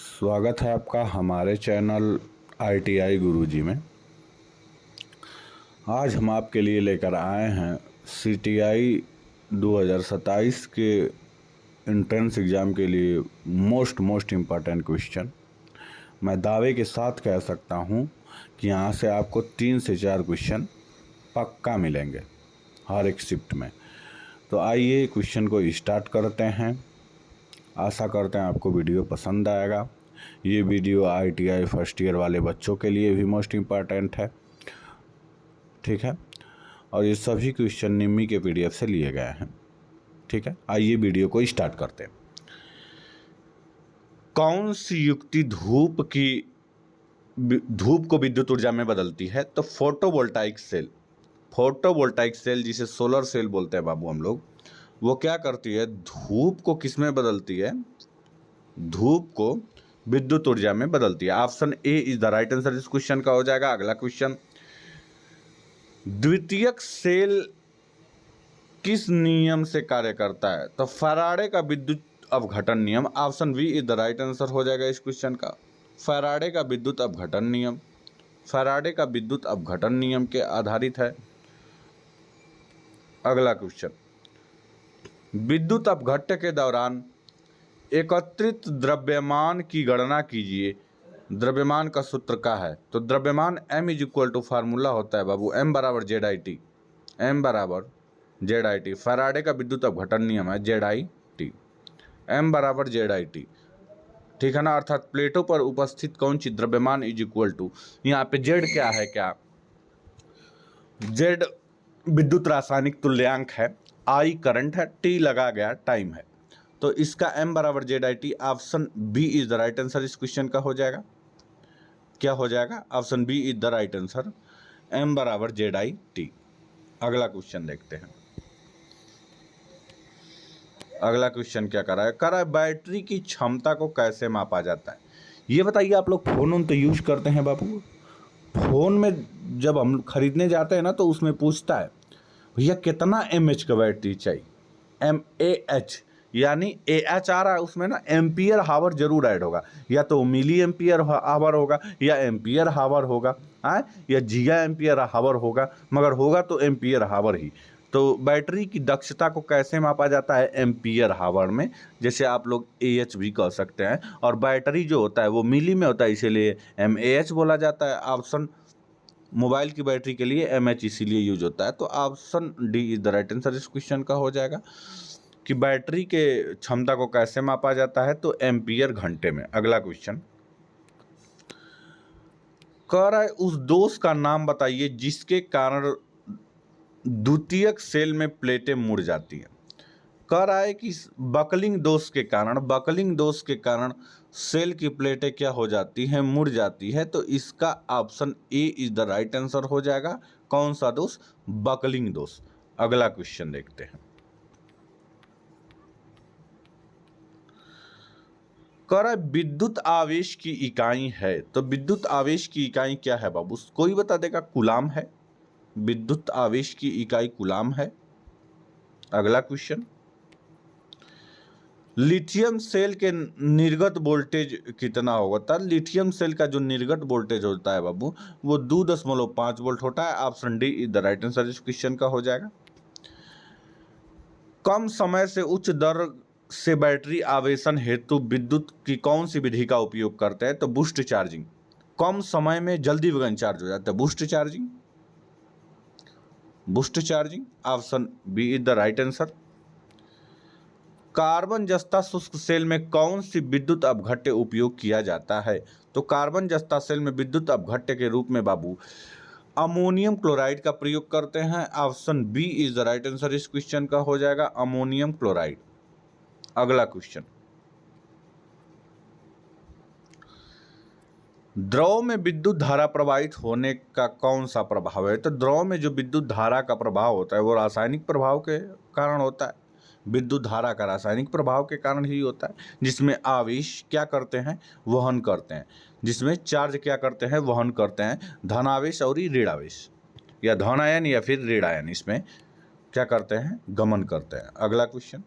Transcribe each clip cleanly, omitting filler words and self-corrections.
स्वागत है आपका हमारे चैनल ITI गुरुजी में। आज हम आपके लिए लेकर आए हैं CTI 2027 के एंट्रेंस एग्ज़ाम के लिए मोस्ट इम्पॉर्टेंट क्वेश्चन। मैं दावे के साथ कह सकता हूं कि यहाँ से आपको 3 से 4 क्वेश्चन पक्का मिलेंगे हर एक शिफ्ट में। तो आइए क्वेश्चन को स्टार्ट करते हैं। आशा करते हैं आपको वीडियो पसंद आएगा। ये वीडियो ITI फर्स्ट ईयर वाले बच्चों के लिए भी मोस्ट इम्पॉर्टेंट है, ठीक है। और ये सभी क्वेश्चन निम्मी के PDF से लिए गए हैं, ठीक है। आइए वीडियो को स्टार्ट करते हैं। कौन सी युक्ति धूप को विद्युत ऊर्जा में बदलती है? तो फोटोवोल्टाइक सेल जिसे सोलर सेल बोलते हैं बाबू हम लोग, वो क्या करती है? धूप को किस में बदलती है? धूप को विद्युत ऊर्जा में बदलती है। Option A is the right answer इस क्वेश्चन का हो जाएगा। अगला क्वेश्चन, द्वितीयक सेल किस नियम से कार्य करता है? तो फैराडे का विद्युत अपघटन नियम। Option B is the right answer हो जाएगा इस क्वेश्चन का। फैराडे का विद्युत अपघटन नियम के आधारित है। अगला क्वेश्चन, विद्युत अपघट्य के दौरान एकत्रित द्रव्यमान की गणना कीजिए। द्रव्यमान का सूत्र क्या है? तो द्रव्यमान M is equal to formula होता है बाबू M बराबर ZIT। फैराडे का विद्युत अपघटन नियम है ZIT, M बराबर ZIT, ठीक है ना। अर्थात प्लेटों पर उपस्थित कौन सी द्रव्यमान इज इक्वल टू, यहाँ पे Z क्या है? क्या Z विद्युत रासायनिक तुल्यांक है, I करंट है, T लगा गया टाइम है। तो इसका M बराबर ZIT। Option B is the right answer इस क्वेश्चन का हो जाएगा। क्या हो जाएगा? Option B is the right answer, M बराबर ZIT। अगला क्वेश्चन देखते हैं। अगला क्वेश्चन क्या कर रहा है? बैटरी की क्षमता को कैसे मापा जाता है? ये बताइए। आप लोग फोन तो यूज करते हैं बाबू। फोन में जब हम खरीदने जाते हैं ना, तो उसमें पूछता है भैया कितना mAh का बैटरी चाहिए। mAh यानी AH आ रहा है उसमें ना, एम्पियर हावर जरूर ऐड होगा। या तो मिली एम्पियर हावर होगा, या एम्पियर हावर होगा, या जिगा एम्पियर हावर होगा, मगर होगा तो एम्पियर हावर ही। तो बैटरी की दक्षता को कैसे मापा जाता है? एम्पियर हावर में। जैसे आप लोग AH भी कह सकते हैं। और बैटरी जो होता है वो मिली में होता है, इसीलिए mAh बोला जाता है। ऑप्शन मोबाइल की बैटरी के लिए mAh इसीलिए यूज होता है। तो option D is the right answer इस क्वेश्चन का हो जाएगा कि बैटरी के क्षमता को कैसे मापा जाता है? तो एम्पियर घंटे में। अगला क्वेश्चन कह रहा है उस दोष का नाम बताइए जिसके कारण द्वितीयक सेल में प्लेटें मुड़ जाती हैं। कह रहा है कि बकलिंग दोष के कारण सेल की प्लेटें क्या हो जाती हैं? मुड़ जाती है। तो इसका option A is the right answer हो जाएगा। कौन सा दोष? बकलिंग दोष। अगला क्वेश्चन देखते हैं। कह रहा है विद्युत आवेश की इकाई है। तो विद्युत आवेश की इकाई क्या है बाबू? कोई बता देगा? कूलाम है। विद्युत आवेश की इकाई कूलाम है। अगला क्वेश्चन, लिथियम सेल के निर्गत वोल्टेज कितना होता है? लिथियम सेल का जो निर्गत वोल्टेज होता है बाबू, वो 2.5 वोल्ट होता है। Option D is the right answer इस क्वेश्चन का हो जाएगा। कम समय से उच्च दर से बैटरी आवेशन हेतु विद्युत की कौन सी विधि का उपयोग करते हैं? तो बूस्ट चार्जिंग। कम समय में जल्दी वैगन चार्ज हो जाता है, boost charging. Option B is the right answer. Carbon जस्ता शुष्क सेल में कौन सी विद्युत अपघट्य उपयोग किया जाता है? तो कार्बन जस्ता सेल में विद्युत अपघट्य के रूप में बाबू अमोनियम क्लोराइड का प्रयोग करते हैं। Option B is the right answer इस क्वेश्चन का हो जाएगा, अमोनियम क्लोराइड। अगला क्वेश्चन, द्रव में विद्युत धारा प्रवाहित होने का कौन सा प्रभाव है? तो द्रव में जो विद्युत धारा का प्रभाव होता है वो रासायनिक प्रभाव के कारण होता है। विद्युत धारा का रासायनिक प्रभाव के कारण ही होता है, जिसमें आवेश क्या करते हैं? वहन करते हैं। जिसमें चार्ज क्या करते हैं? वहन करते हैं। धनावेश और ऋणावेश, या धनायन या फिर ऋणायन, इसमें क्या करते हैं? गमन करते हैं। अगला क्वेश्चन,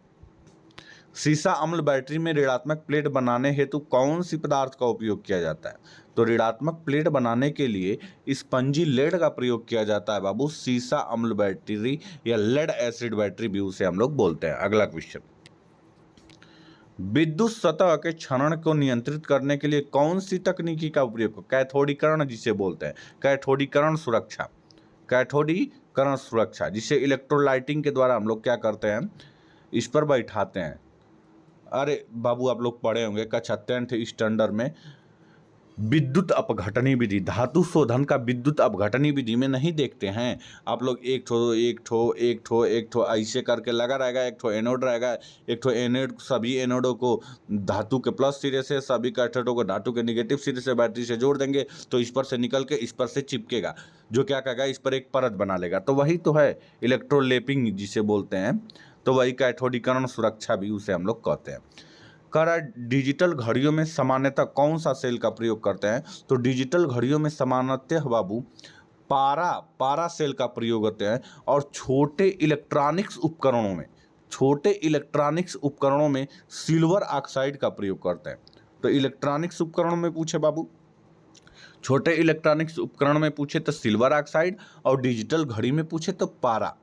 सीसा अम्ल बैटरी में ऋणात्मक प्लेट बनाने हेतु कौन सी पदार्थ का उपयोग किया जाता है? तो ऋणात्मक प्लेट बनाने के लिए स्पंजी लेड का प्रयोग किया जाता है बाबू। सीसा अम्ल बैटरी या लेड एसिड बैटरी भी उसे हम लोग बोलते हैं। अगला क्वेश्चन, विद्युत सतह के क्षरण को नियंत्रित करने के लिए कौन सी तकनीकी का उपयोग? कैथोडीकरण जिसे बोलते हैं, कैथोडीकरण सुरक्षा, कैथोडीकरण सुरक्षा, जिसे इलेक्ट्रोलाइटिंग के द्वारा हम लोग क्या करते हैं, इस पर बैठाते हैं। अरे बाबू आप लोग पढ़े होंगे कक्षा 10th स्टैंडर्ड में, विद्युत अपघटनी विधि, धातु शोधन का विद्युत अपघटनी विधि में नहीं देखते हैं आप लोग? एक ठो ऐसे करके लगा रहेगा, एक ठो एनोड रहेगा, एक ठो एनोड, सभी एनोडों को धातु के प्लस सिरे से, सभी कैथोडों को धातु के निगेटिव सिरे से बैटरी से जोड़ देंगे, तो इस पर से निकल के इस पर से चिपकेगा, जो क्या कहेगा, इस पर एक परत बना लेगा। तो वही तो है इलेक्ट्रोलेपिंग जिसे बोलते हैं, तो वही कैथोडीकरण सुरक्षा भी उसे हम लोग कहते हैं। डिजिटल घड़ियों में सामान्यतः कौन सा सेल का प्रयोग करते हैं? तो डिजिटल घड़ियों में सामान्यतः बाबू पारा सेल का प्रयोग होते हैं। और छोटे इलेक्ट्रॉनिक्स उपकरणों में सिल्वर ऑक्साइड का प्रयोग करते हैं। तो इलेक्ट्रॉनिक्स उपकरणों में पूछे बाबू, छोटे इलेक्ट्रॉनिक्स उपकरण में पूछे तो सिल्वर ऑक्साइड, और डिजिटल घड़ी में पूछे तो पारा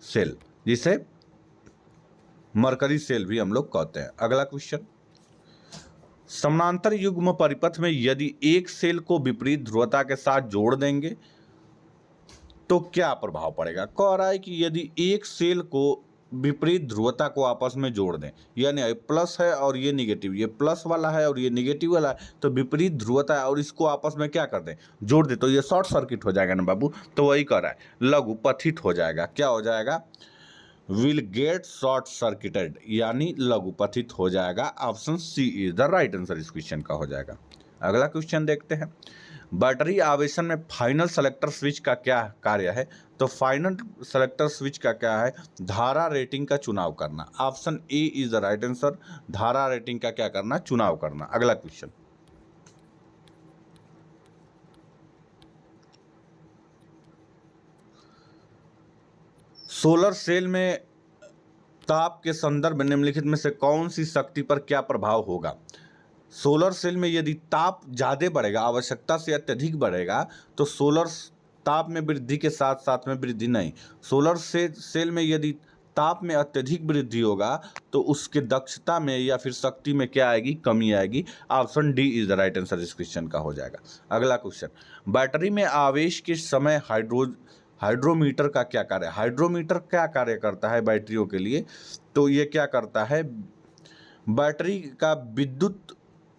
सेल, जिसे मरकरी सेल भी हम लोग कहते हैं। अगला क्वेश्चन, समानांतर युग्म परिपथ में यदि एक सेल को विपरीत ध्रुवता के साथ जोड़ देंगे तो क्या प्रभाव पड़ेगा? कह रहा है कि यदि एक सेल को विपरीत ध्रुवता को आपस में जोड़ दें, यानी प्लस है और ये निगेटिव, ये प्लस वाला है और ये निगेटिव वाला है, तो विपरीत ध्रुवता है और इसको आपस में क्या कर दें, जोड़ दें, तो ये शॉर्ट सर्किट हो जाएगा ना बाबू। तो वही कह रहा है, लघुपथित हो जाएगा। क्या हो जाएगा? विल गेट शॉर्ट सर्किटेड, यानी लघुपथित हो जाएगा। Option C is the right answer इस क्वेश्चन का हो जाएगा। अगला क्वेश्चन देखते हैं, बैटरी आवेशन में फाइनल सेलेक्टर स्विच का क्या कार्य है? तो फाइनल सेलेक्टर स्विच का क्या है? धारा रेटिंग का चुनाव करना। Option A is the right answer, धारा रेटिंग का क्या करना? चुनाव करना। अगला क्वेश्चन, सोलर सेल में ताप के संदर्भ में निम्नलिखित में से कौन सी शक्ति पर क्या प्रभाव होगा? सोलर सेल में यदि ताप ज़्यादा बढ़ेगा, आवश्यकता से अत्यधिक बढ़ेगा, तो सोलर ताप में वृद्धि के साथ साथ में वृद्धि नहीं, सोलर सेल में यदि ताप में अत्यधिक वृद्धि होगा तो उसके दक्षता में या फिर शक्ति में क्या आएगी? कमी आएगी। Option D is the right answer इस क्वेश्चन का हो जाएगा। अगला क्वेश्चन, बैटरी में आवेश के समय हाइड्रोमीटर का क्या कार्य है? हाइड्रोमीटर क्या कार्य करता है बैटरियों के लिए? तो ये क्या करता है? बैटरी का विद्युत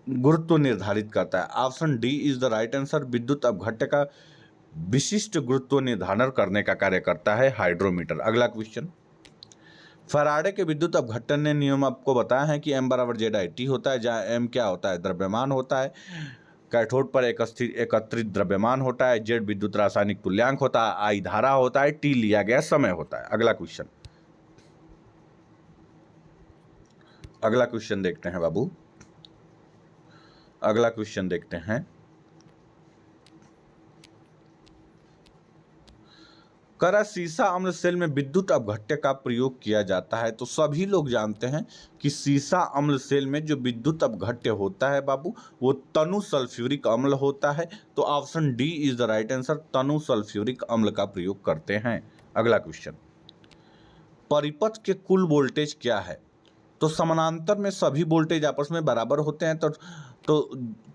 गुरुत्व निर्धारित करता है। Option D is the right answer, विद्युत अपघट्य का विशिष्ट गुरुत्व निर्धारण करने का कार्य करता है हाइड्रोमीटर। अगला क्वेश्चन, फैराडे के विद्युत अपघटन ने नियम आपको बताया है कि M = ZIT होता है, जहाँ M क्या होता है? द्रव्यमान होता है, कैथोड पर एकत्रित द्रव्यमान होता है, Z विद्युत रासायनिक तुल्यांक होता है, I धारा होता है, T लिया गया समय होता है। अगला क्वेश्चन देखते हैं बाबू। अगला क्वेश्चन देखते हैं, करा सीसा अम्ल सेल में विद्युत अपघट्य का प्रयोग किया जाता है। तो सभी लोग जानते हैं कि सीसा अम्ल सेल में जो विद्युत अपघट्य होता है बाबू, वो तनु सल्फ्यूरिक अम्ल होता है। तो option D is the right answer, Tanu sulphuric अम्ल का प्रयोग करते हैं। अगला क्वेश्चन, परिपथ के कुल वोल्टेज क्या है? तो समानांतर में सभी वोल्टेज आपस में बराबर होते हैं। तो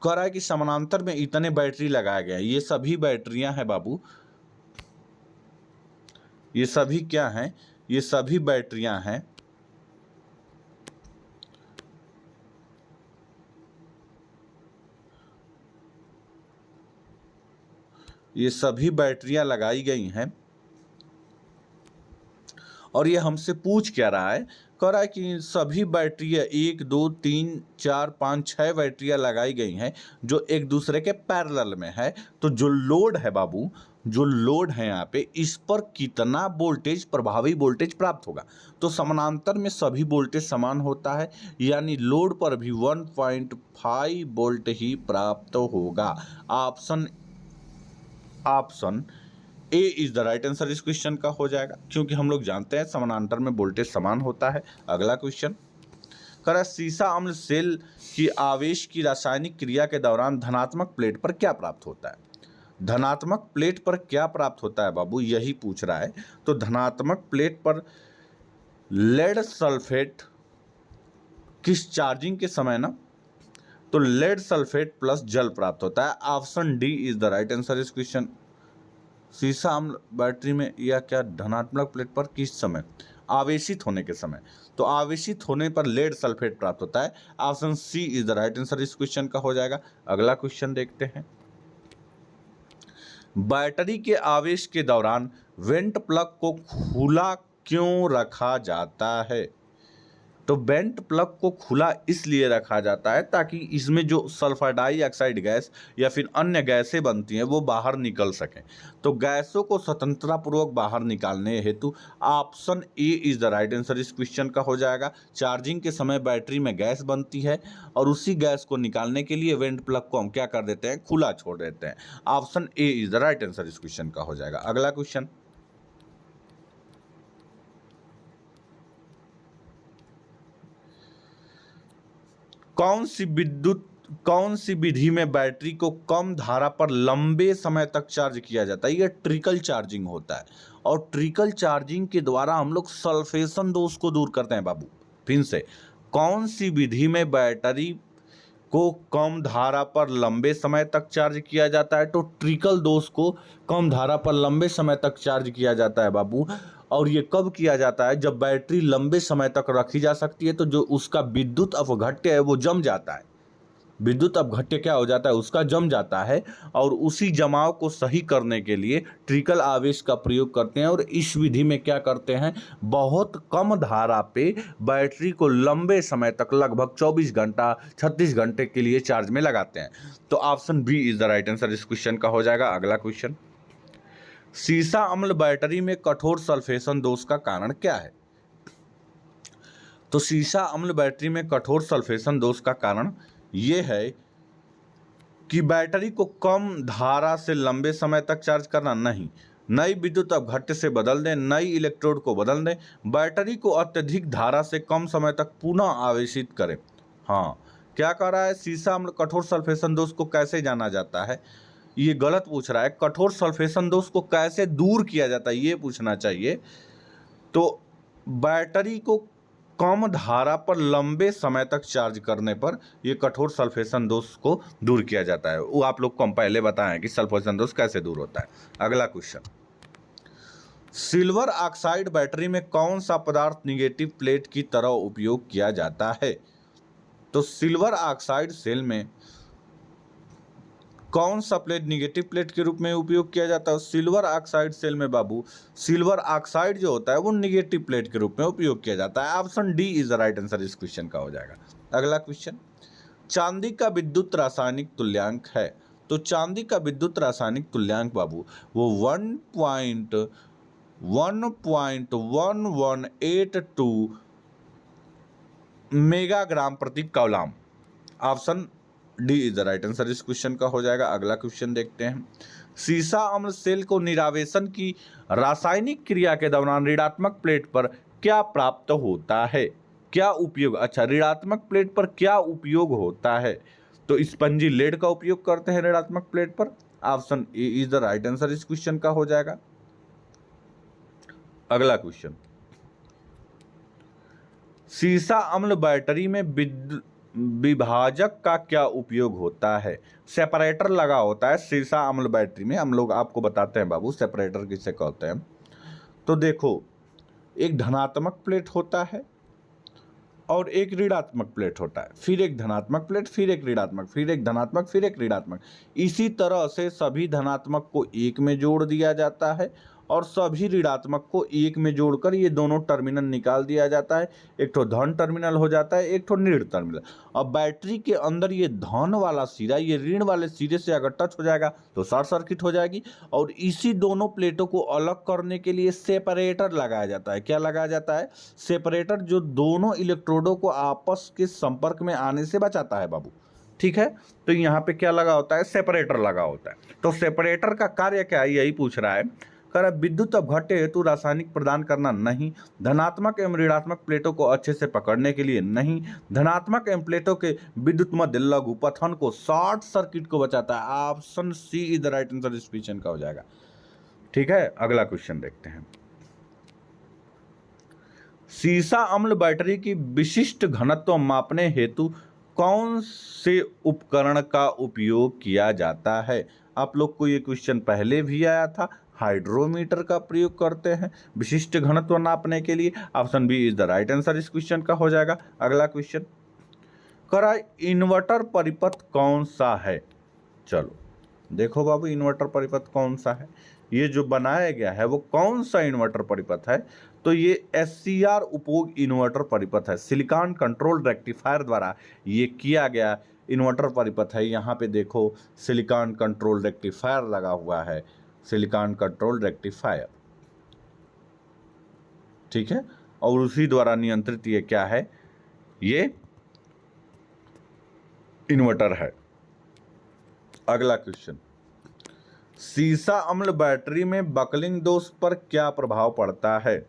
कह रहा है कि समानांतर में इतने बैटरी लगाए गए हैं, ये सभी बैटरियां हैं बाबू, ये सभी क्या हैं? ये सभी बैटरियां हैं, ये सभी बैटरियां लगाई गई हैं। और ये हमसे पूछ क्या रहा है? कह रहा है कि सभी बैटरियां 1 2 3 4 5 6 बैटरियां लगाई गई हैं जो एक दूसरे के पैरेलल में है। तो जो लोड है बाबू, जो लोड है यहाँ पे, इस पर कितना वोल्टेज, प्रभावी वोल्टेज प्राप्त होगा? तो समानांतर में सभी वोल्टेज समान होता है, यानी लोड पर भी 1.5 वोल्ट ही प्राप्त होगा। Option A is the right answer इस क्वेश्चन का हो जाएगा, क्योंकि हम लोग जानते हैं समानांतर में वोल्टेज समान होता है। अगला क्वेश्चन, कह रहा है सीसा अम्ल सेल की आवेश की रासायनिक क्रिया के दौरान धनात्मक प्लेट पर क्या प्राप्त होता है। धनात्मक प्लेट पर क्या प्राप्त होता है बाबू, यही पूछ रहा है। तो धनात्मक प्लेट पर लेड सल्फेट किस चार्जिंग के समय ना, तो लेड सल्फेट प्लस जल प्राप्त होता है। Option D is the right answer इस क्वेश्चन। सीसा अम्ल बैटरी में या क्या धनात्मक प्लेट पर किस समय, आवेशित होने के समय, तो आवेशित होने पर लेड सल्फेट प्राप्त होता है। Option C is the right answer इस क्वेश्चन का हो जाएगा। अगला क्वेश्चन देखते हैं। बैटरी के आवेश के दौरान वेंट प्लग को खुला क्यों रखा जाता है। तो वेंट प्लग को खुला इसलिए रखा जाता है ताकि इसमें जो सल्फर डाइऑक्साइड गैस या फिर अन्य गैसें बनती हैं वो बाहर निकल सकें। तो गैसों को स्वतंत्रतापूर्वक बाहर निकालने हेतु option A is the right answer इस क्वेश्चन का हो जाएगा। चार्जिंग के समय बैटरी में गैस बनती है और उसी गैस को निकालने के लिए वेंट प्लग को हम क्या कर देते हैं, खुला छोड़ देते हैं। Option A is the right answer इस क्वेश्चन का हो जाएगा। अगला क्वेश्चन, कौन सी विधि में बैटरी को कम धारा पर लंबे समय तक चार्ज किया जाता है। यह ट्रिकल चार्जिंग होता है और ट्रिकल चार्जिंग के द्वारा हम लोग सल्फेशन दोष को दूर करते हैं बाबू। फिर से, कौन सी विधि में बैटरी को कम धारा पर लंबे समय तक चार्ज किया जाता है। तो ट्रिकल दोष को कम धारा पर लंबे समय तक चार्ज किया जाता है बाबू। और ये कब किया जाता है, जब बैटरी लंबे समय तक रखी जा सकती है तो जो उसका विद्युत अपघट्य है वो जम जाता है। विद्युत अपघट्य क्या हो जाता है, उसका जम जाता है और उसी जमाव को सही करने के लिए ट्रिकल आवेश का प्रयोग करते हैं। और इस विधि में क्या करते हैं, बहुत कम धारा पे बैटरी को लंबे समय तक लगभग 24 घंटा 36 घंटे के लिए चार्ज में लगाते हैं। तो option B is the right answer इस क्वेश्चन का हो जाएगा। अगला क्वेश्चन, सीसा अम्ल बैटरी में कठोर सल्फेशन दोष का कारण क्या है। तो सीसा अम्ल बैटरी में कठोर सल्फेशन दोष का कारण ये है कि बैटरी को कम धारा से लंबे समय तक चार्ज करना नहीं, नई विद्युत अपघट्य से बदल दें, नई इलेक्ट्रोड को बदल दें, बैटरी को अत्यधिक धारा से कम समय तक पुनः आवेशित करें। हाँ, क्या कह रहा है, सीसा अम्ल कठोर सल्फेशन दोष को कैसे जाना जाता है, ये गलत पूछ रहा है। कठोर सल्फेशन दोष को कैसे दूर किया जाता है ये पूछना चाहिए। तो बैटरी को कम धारा पर लंबे समय तक चार्ज करने पर यह कठोर सल्फेशन दोष को दूर किया जाता है। वो आप लोग को हम पहले बताएं कि सल्फेशन दोष कैसे दूर होता है। अगला क्वेश्चन, सिल्वर ऑक्साइड बैटरी में कौन सा पदार्थ निगेटिव प्लेट की तरह उपयोग किया जाता है। तो सिल्वर ऑक्साइड सेल में कौन सा प्लेट निगेटिव प्लेट के रूप में उपयोग किया जाता है। सिल्वर ऑक्साइड सेल में बाबू सिल्वर ऑक्साइड जो होता है वो निगेटिव प्लेट के रूप में उपयोग किया जाता है। Option D is the right answer इस क्वेश्चन का हो जाएगा। अगला क्वेश्चन, चांदी का विद्युत रासायनिक तुल्यांक है। तो चांदी का विद्युत रासायनिक तुल्यांक बाबू वो 1.1182 मेगाग्राम प्रति कौलाम। Option D is the right answer इस क्वेश्चन का हो जाएगा। अगला क्वेश्चन देखते हैं, सीसा अम्ल सेल को निरावेशन की रासायनिक क्रिया के दौरान ऋणात्मक प्लेट पर क्या प्राप्त होता है, क्या उपयोग। अच्छा, ऋणात्मक प्लेट पर क्या उपयोग होता है, तो स्पंजी लेड का उपयोग करते हैं ऋणात्मक प्लेट पर। Option A is the right answer इस क्वेश्चन का हो जाएगा। अगला क्वेश्चन, सीसा अम्ल बैटरी में विभाजक का क्या उपयोग होता है। सेपरेटर लगा होता है सीसा अम्ल बैटरी में। हम लोग आपको बताते हैं बाबू सेपरेटर किसे कहते हैं। तो देखो, एक धनात्मक प्लेट होता है और एक ऋणात्मक प्लेट होता है, फिर एक धनात्मक प्लेट, फिर एक ऋणात्मक, फिर एक धनात्मक, फिर एक ऋणात्मक। इसी तरह से सभी धनात्मक को एक में जोड़ दिया जाता है और सभी ऋणात्मक को एक में जोड़कर ये दोनों टर्मिनल निकाल दिया जाता है। एक तो धन टर्मिनल हो जाता है, एक तो ऋण टर्मिनल। अब बैटरी के अंदर ये धन वाला सिरा ये ऋण वाले सिरे से अगर टच हो जाएगा तो शॉर्ट सर्किट हो जाएगी। और इसी दोनों प्लेटों को अलग करने के लिए सेपरेटर लगाया जाता है। क्या लगाया जाता है, सेपरेटर, जो दोनों इलेक्ट्रोडों को आपस के संपर्क में आने से बचाता है बाबू। ठीक है, तो यहाँ पे क्या लगा होता है, सेपरेटर लगा होता है। तो सेपरेटर का कार्य क्या है, यही पूछ रहा है। कह रहा है विद्युत अपघट्य हेतु रासायनिक प्रदान करना नहीं, धनात्मक एवं ऋणात्मक प्लेटों को अच्छे से पकड़ने के लिए नहीं, धनात्मक एवं प्लेटों के विद्युत मध्य लघु पथन को शॉर्ट सर्किट को बचाता है। Option C is the right answer इस क्वेश्चन का हो जाएगा। ठीक है, अगला क्वेश्चन देखते हैं। सीसा अम्ल बैटरी की विशिष्ट घनत्व मापने हेतु कौन से उपकरण का उपयोग किया जाता है? आप लोग को ये क्वेश्चन पहले भी आया था। हाइड्रोमीटर का प्रयोग करते हैं विशिष्ट घनत्व नापने के लिए। Option B is the right answer इस क्वेश्चन का हो जाएगा। अगला क्वेश्चन करा, इन्वर्टर परिपथ कौन सा है? चलो देखो बाबू, इन्वर्टर परिपथ कौन सा है, ये जो बनाया गया है वो कौन सा इन्वर्टर परिपथ है? तो ये SCR उपयोग इन्वर्टर परिपथ है, सिलिकॉन कंट्रोल रेक्टिफायर द्वारा ये किया गया इन्वर्टर परिपथ है। यहाँ पे देखो सिलिकॉन कंट्रोल रेक्टिफायर लगा हुआ है, सिलिकॉन कंट्रोल रेक्टिफायर, ठीक है, और उसी द्वारा नियंत्रित ये क्या है, ये इन्वर्टर है। अगला क्वेश्चन, सीसा अम्ल बैटरी में बकलिंग दोष पर क्या प्रभाव पड़ता है?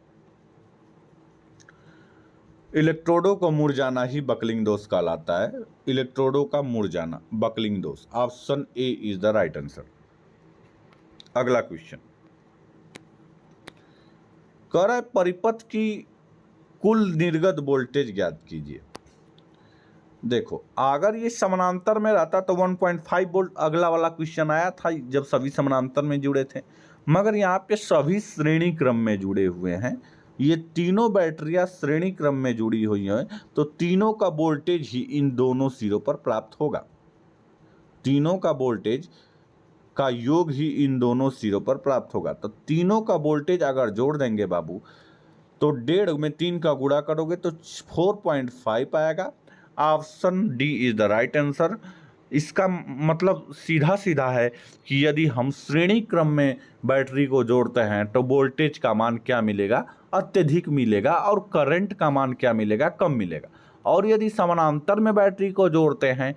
इलेक्ट्रोडों को मुड़ जाना ही बकलिंग दोष कहलाता है। इलेक्ट्रोडों का मुड़ जाना बकलिंग दोष। Option A is the right answer. अगला क्वेश्चन कह रहा है परिपथ की कुल निर्गत वोल्टेज ज्ञात कीजिए। देखो अगर ये समानांतर में रहता तो 1.5 वोल्ट अगला वाला क्वेश्चन आया था जब सभी समानांतर में जुड़े थे, मगर यहाँ पे सभी श्रेणी क्रम में जुड़े हुए हैं। ये तीनों बैटरियां श्रेणी क्रम में जुड़ी हुई हैं, तो तीनों का वोल्टेज ही इन दोनों सिरों पर प्राप्त होगा। तीनों का वोल्टेज का योग ही इन दोनों सिरों पर प्राप्त होगा। तो तीनों का वोल्टेज अगर जोड़ देंगे बाबू, तो 1.5 में 3 का गुणा करोगे तो 4.5 आएगा। Option D is the right answer. इसका मतलब सीधा सीधा है कि यदि हम श्रेणी क्रम में बैटरी को जोड़ते हैं तो वोल्टेज का मान क्या मिलेगा? अत्यधिक मिलेगा। और करंट का मान क्या मिलेगा? कम मिलेगा। और यदि समानांतर में बैटरी को जोड़ते हैं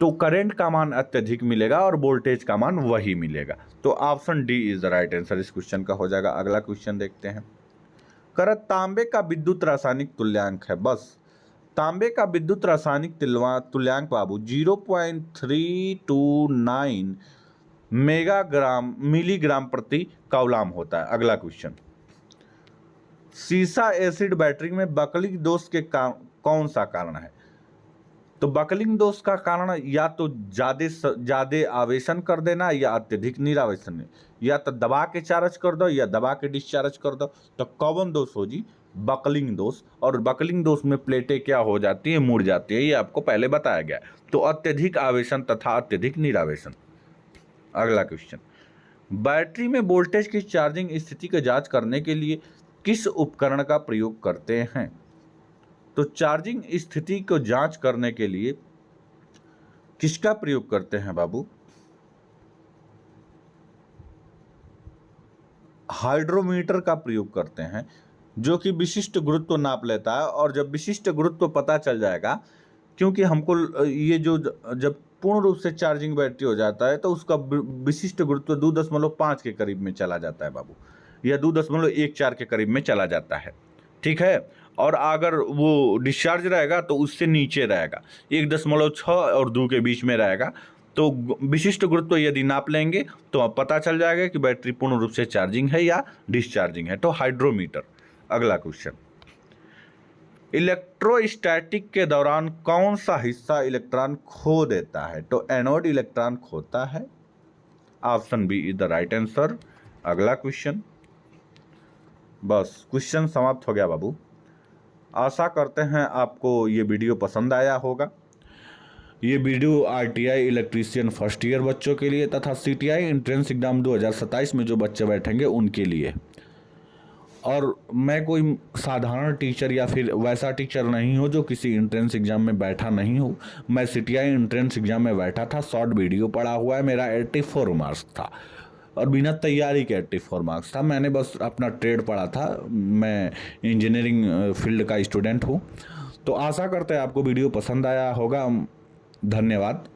तो करंट का मान अत्यधिक मिलेगा और वोल्टेज का मान वही मिलेगा। तो option D is the right answer इस क्वेश्चन का हो जाएगा। अगला क्वेश्चन देखते हैं। करत तांबे का विद्युत रासायनिक तुल्यांक है। बस तांबे का विद्युत रासायनिक तुल्यांक बाबू 0.329 मिलीग्राम प्रति कौलाम होता है। अगला क्वेश्चन, सीसा एसिड बैटरी में बकलिंग दोष के कौन सा कारण है? तो बकलिंग दोष का कारण या तो ज्यादा आवेशन कर देना या अत्यधिक निरावेशन, या तो दबा के चार्ज कर दो या दबा के डिस्चार्ज कर दो। तो कौन दोष हो जी? बकलिंग दोष। और बकलिंग दोष में प्लेटें क्या हो जाती है? मुड़ जाती है। ये आपको पहले बताया गया। तो अत्यधिक आवेशन तथा अत्यधिक निरावेशन। अगला क्वेश्चन, बैटरी में वोल्टेज की चार्जिंग स्थिति की जांच करने के लिए किस उपकरण का प्रयोग करते हैं? तो चार्जिंग स्थिति को जांच करने के लिए किसका प्रयोग करते हैं बाबू? हाइड्रोमीटर का प्रयोग करते हैं, जो कि विशिष्ट गुरुत्व नाप लेता है। और जब विशिष्ट गुरुत्व पता चल जाएगा, क्योंकि हमको ये जो जब पूर्ण रूप से चार्जिंग बैटरी हो जाता है तो उसका विशिष्ट गुरुत्व 2.5 के करीब में चला जाता है बाबू, या 2.14 के करीब में चला जाता है। ठीक है। और अगर वो डिस्चार्ज रहेगा तो उससे नीचे रहेगा, 1.6 और 2 के बीच में रहेगा। तो विशिष्ट गुरुत्व यदि नाप लेंगे तो अब पता चल जाएगा कि बैटरी पूर्ण रूप से चार्जिंग है या डिस्चार्जिंग है। तो हाइड्रोमीटर। अगला क्वेश्चन, इलेक्ट्रोस्टैटिक के दौरान कौन सा हिस्सा इलेक्ट्रॉन खो देता है? तो एनोड इलेक्ट्रॉन खोता है। Option B is the right answer. अगला क्वेश्चन, बस क्वेश्चन समाप्त हो गया बाबू। आशा करते हैं आपको ये वीडियो पसंद आया होगा। ये video RTI electrician first year बच्चों के लिए तथा CTI एंट्रेंस एग्जाम 2027 में जो बच्चे बैठेंगे उनके लिए। और मैं कोई साधारण टीचर या फिर वैसा टीचर नहीं हूँ जो किसी एंट्रेंस एग्जाम में बैठा नहीं हूँ। मैं CTI एंट्रेंस एग्जाम में बैठा था, शॉर्ट वीडियो पढ़ा हुआ है, मेरा 84 मार्क्स था और बिना तैयारी के 84 मार्क्स था। मैंने बस अपना ट्रेड पढ़ा था। मैं इंजीनियरिंग फील्ड का स्टूडेंट हूँ। तो आशा करते हैं आपको वीडियो पसंद आया होगा। धन्यवाद।